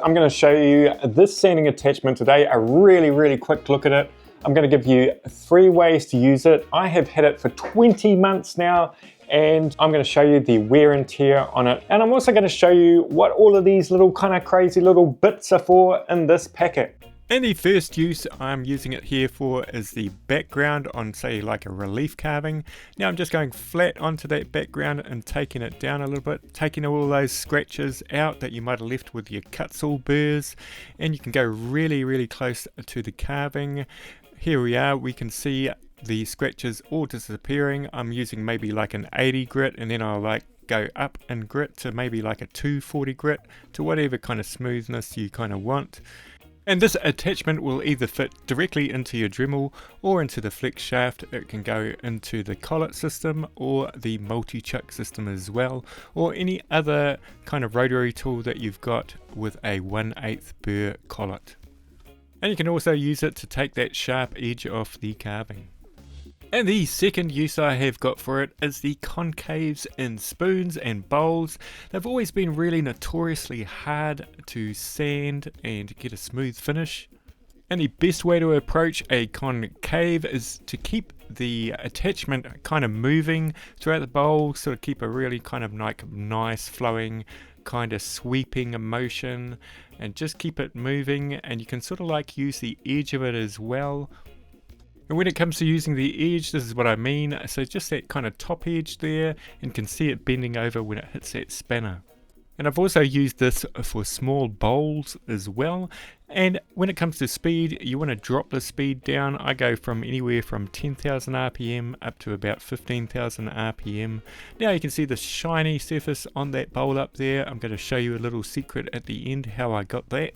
I'm going to show you this sanding attachment today, a really quick look at it. I'm going to give you 3 ways to use it. I have had it for 20 months now, and I'm going to show you the wear and tear on it. And I'm also going to show you what all of these little kind of crazy little bits are for in this packet. And the first use I'm using it here for is the background on, say, like a relief carving. Now I'm just going flat onto that background and taking it down a little bit, taking all those scratches out that you might have left with your cut saw burrs, and you can go really close to the carving. Here we are, we can see the scratches all disappearing. I'm using maybe like an 80 grit, and then I'll go up in grit to maybe like a 240 grit, to whatever kind of smoothness you kind of want. And this attachment will either fit directly into your Dremel or into the flex shaft. It can go into the collet system or the multi-chuck system as well, or any other kind of rotary tool that you've got with a 1/8 burr collet. And you can also use it to take that sharp edge off the carving. And the second use I have got for it is the concaves in spoons and bowls. They've always been really notoriously hard to sand and get a smooth finish. And the best way to approach a concave is to keep the attachment kind of moving throughout the bowl, sort of keep a really kind of like nice flowing kind of sweeping motion, and just keep it moving. And you can sort of like use the edge of it as well. And when it comes to using the edge, this is what I mean. So just that kind of top edge there, and can see it bending over when it hits that spanner. And I've also used this for small bowls as well. And when it comes to speed, you want to drop the speed down. I go from anywhere from 10,000 RPM up to about 15,000 RPM. Now you can see the shiny surface on that bowl up there. I'm going to show you a little secret at the end how I got that.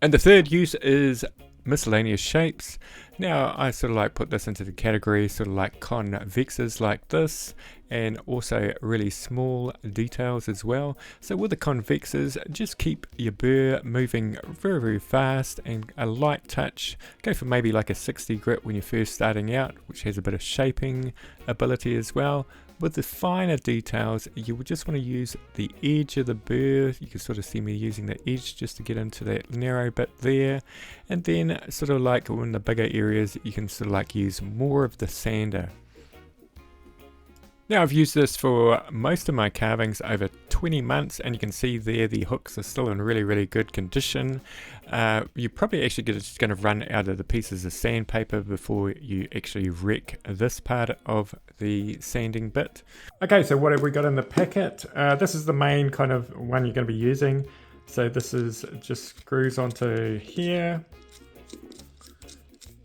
And the third use is miscellaneous shapes. Now I sort of like put this into the category sort of like convexes like this, and also really small details as well. So with the convexes, just keep your burr moving very fast and a light touch. Go for maybe like a 60 grit when you're first starting out, which has a bit of shaping ability as well. With the finer details, you would just want to use the edge of the burr. You can sort of see me using the edge just to get into that narrow bit there. And then sort of like in the bigger areas, you can sort of like use more of the sander. Now I've used this for most of my carvings over 20 months, and you can see there the hooks are still in really good condition. You're probably actually just going to run out of the pieces of sandpaper before you actually wreck this part of the sanding bit. Okay, so what have we got in the packet? This is the main kind of one you're going to be using. So this is just screws onto here.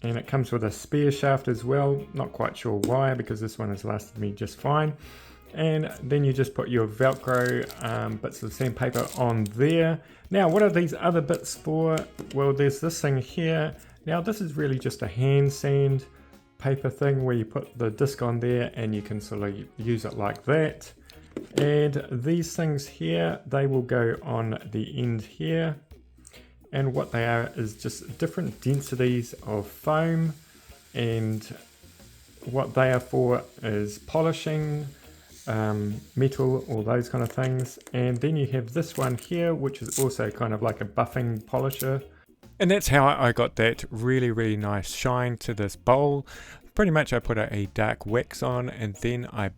And it comes with a spare shaft as well. Not quite sure why, because this one has lasted me just fine. And then you just put your Velcro bits of sandpaper on there. Now, what are these other bits for? Well, there's this thing here. Now, this is really just a hand sand paper thing where you put the disc on there and you can sort of use it like that. And these things here, they will go on the end here. And what they are is just different densities of foam, and what they are for is polishing metal, all those kind of things. And then you have this one here, which is also kind of like a buffing polisher. And that's how I got that really nice shine to this bowl. Pretty much I put a dark wax on, and then I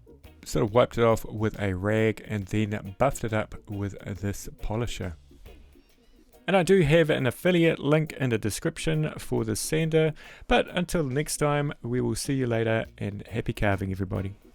sort of wiped it off with a rag and then buffed it up with this polisher. And I do have an affiliate link in the description for the sander. But until next time, we will see you later, and happy carving everybody.